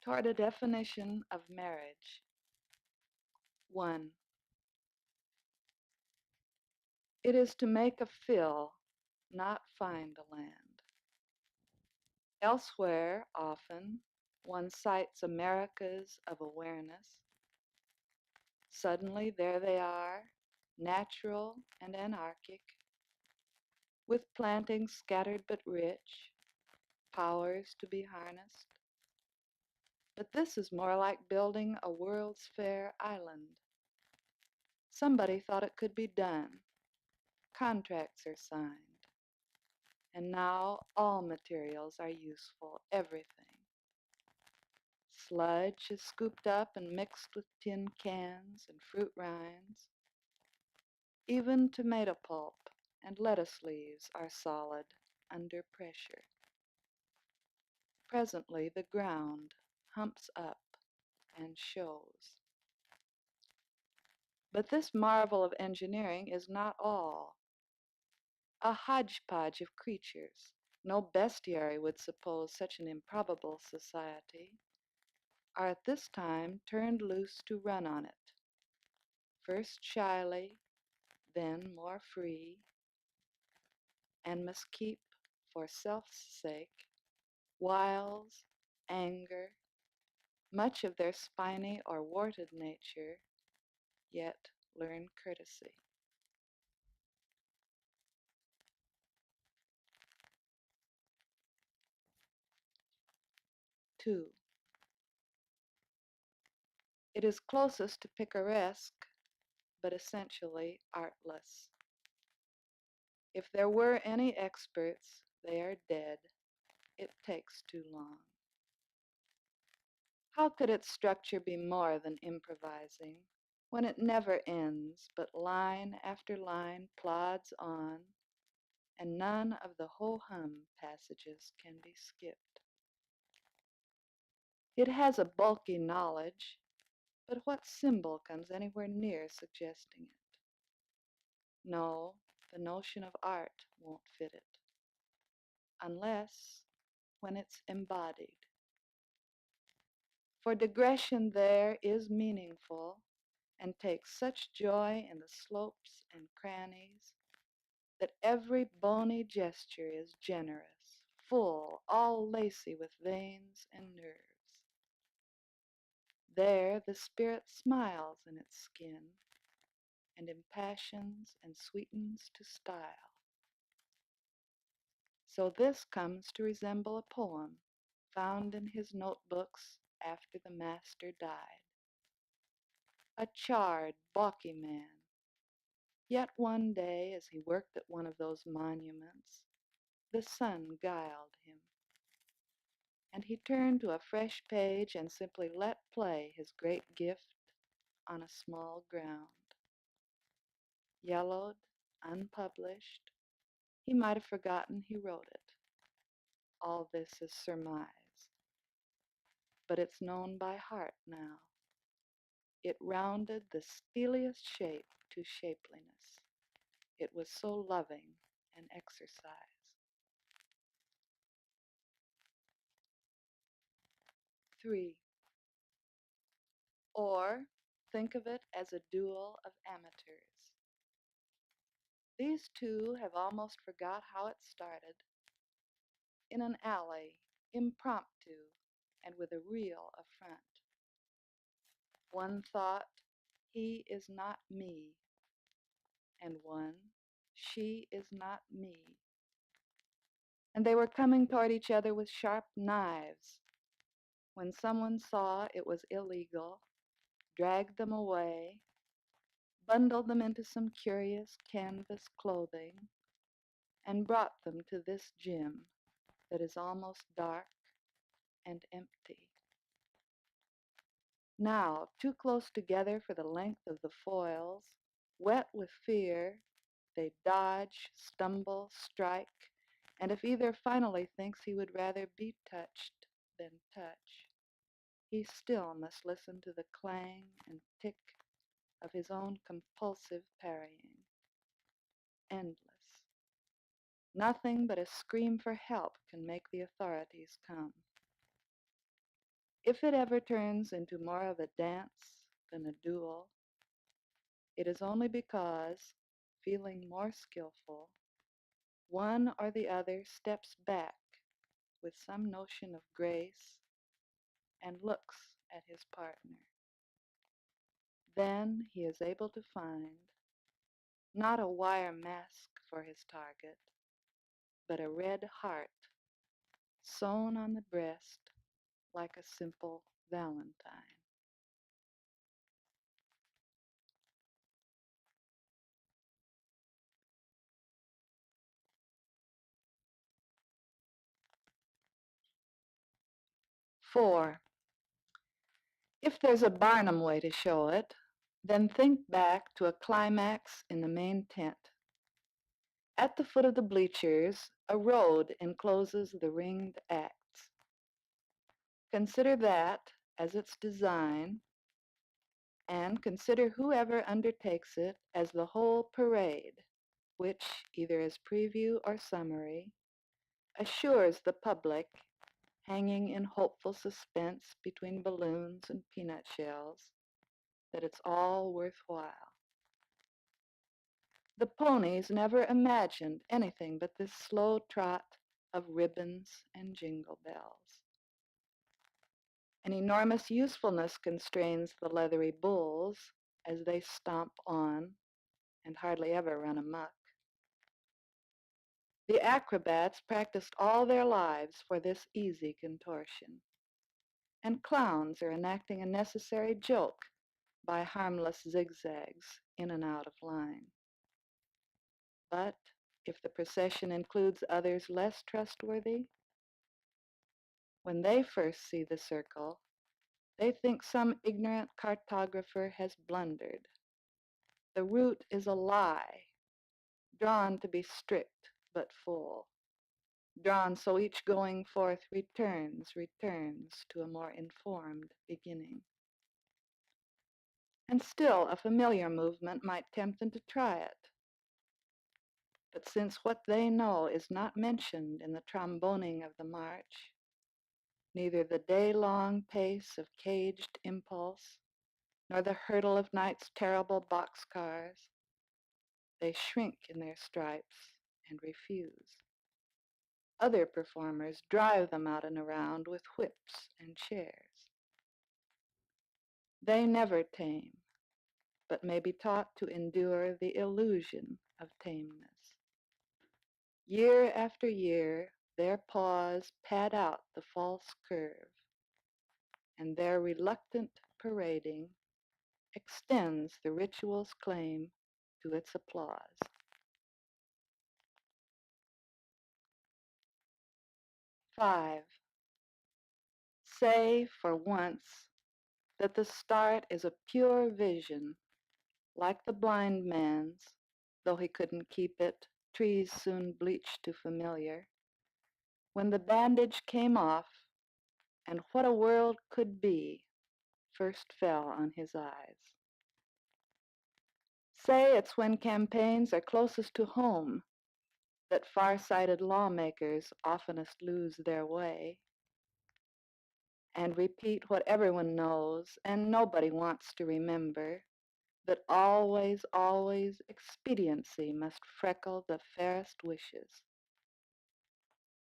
Toward a definition of marriage. 1. It is to make a fill, not find a land. Elsewhere, often, one cites Americas of awareness. Suddenly, there they are, natural and anarchic, with plantings scattered but rich, powers to be harnessed. But this is more like building a World's Fair island. Somebody thought it could be done. Contracts are signed. And now all materials are useful, everything. Sludge is scooped up and mixed with tin cans and fruit rinds. Even tomato pulp and lettuce leaves are solid under pressure. Presently the ground humps up and shows. But this marvel of engineering is not all. A hodgepodge of creatures, no bestiary would suppose such an improbable society, are at this time turned loose to run on it, first shyly, then more free, and must keep, for self's sake, wiles, anger, much of their spiny or warted nature, yet learn courtesy. 2. It is closest to picaresque, but essentially artless. If there were any experts, they are dead. It takes too long. How could its structure be more than improvising, when it never ends, but line after line plods on, and none of the ho-hum passages can be skipped? It has a bulky knowledge, but what symbol comes anywhere near suggesting it? No, the notion of art won't fit it, unless when it's embodied. For digression there is meaningful, and takes such joy in the slopes and crannies that every bony gesture is generous, full, all lacy with veins and nerves. There the spirit smiles in its skin, and impassions and sweetens to style. So this comes to resemble a poem found in his notebooks after the master died. A charred, balky man. Yet one day, as he worked at one of those monuments, the sun guiled him, and he turned to a fresh page and simply let play his great gift on a small ground. Yellowed, unpublished, he might have forgotten he wrote it. All this is surmise, but it's known by heart now. It rounded the steeliest shape to shapeliness. It was so loving an exercise. 3. Or think of it as a duel of amateurs. These two have almost forgot how it started. In an alley, impromptu, and with a real affront. One thought, he is not me, and one, she is not me. And they were coming toward each other with sharp knives, when someone saw it was illegal, dragged them away, bundled them into some curious canvas clothing, and brought them to this gym that is almost dark and empty. Now, too close together for the length of the foils, wet with fear, they dodge, stumble, strike, and if either finally thinks he would rather be touched than touch, he still must listen to the clang and tick of his own compulsive parrying. Endless. Nothing but a scream for help can make the authorities come. If it ever turns into more of a dance than a duel, it is only because, feeling more skillful, one or the other steps back with some notion of grace and looks at his partner. Then he is able to find not a wire mask for his target, but a red heart sewn on the breast like a simple valentine. 4. If there's a Barnum way to show it, then think back to a climax in the main tent. At the foot of the bleachers, a road encloses the ringed acts. Consider that as its design, and consider whoever undertakes it as the whole parade, which, either as preview or summary, assures the public, hanging in hopeful suspense between balloons and peanut shells, that it's all worthwhile. The ponies never imagined anything but this slow trot of ribbons and jingle bells. An enormous usefulness constrains the leathery bulls as they stomp on and hardly ever run amuck. The acrobats practiced all their lives for this easy contortion, and clowns are enacting a necessary joke by harmless zigzags in and out of line. But if the procession includes others less trustworthy, when they first see the circle, they think some ignorant cartographer has blundered. The route is a lie, drawn to be strict but full, drawn so each going forth returns to a more informed beginning. And still a familiar movement might tempt them to try it. But since what they know is not mentioned in the tromboning of the march, neither the day-long pace of caged impulse, nor the hurtle of night's terrible boxcars, they shrink in their stripes and refuse. Other performers drive them out and around with whips and chairs. They never tame, but may be taught to endure the illusion of tameness. Year after year, their paws pad out the false curve, and their reluctant parading extends the ritual's claim to its applause. 5. Say for once that the start is a pure vision, like the blind man's, though he couldn't keep it, trees soon bleached to familiar. When the bandage came off, and what a world could be first fell on his eyes. Say it's when campaigns are closest to home that far-sighted lawmakers oftenest lose their way. And repeat what everyone knows and nobody wants to remember, that always, always expediency must freckle the fairest wishes.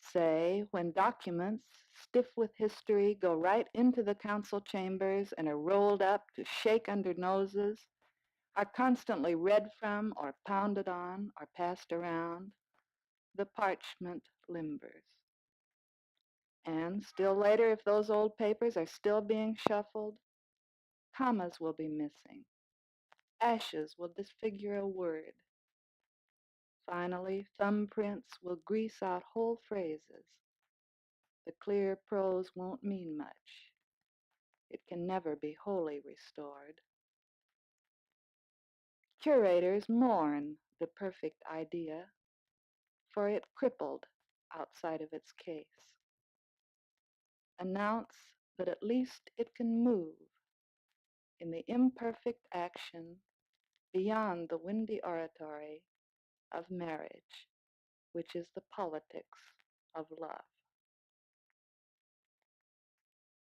Say, when documents, stiff with history, go right into the council chambers and are rolled up to shake under noses, are constantly read from or pounded on or passed around, the parchment limbers. And still later, if those old papers are still being shuffled, commas will be missing. Ashes will disfigure a word. Finally, thumbprints will grease out whole phrases. The clear prose won't mean much. It can never be wholly restored. Curators mourn the perfect idea, for it crippled outside of its case. Announce that at least it can move in the imperfect action beyond the windy oratory of marriage, which is the politics of love.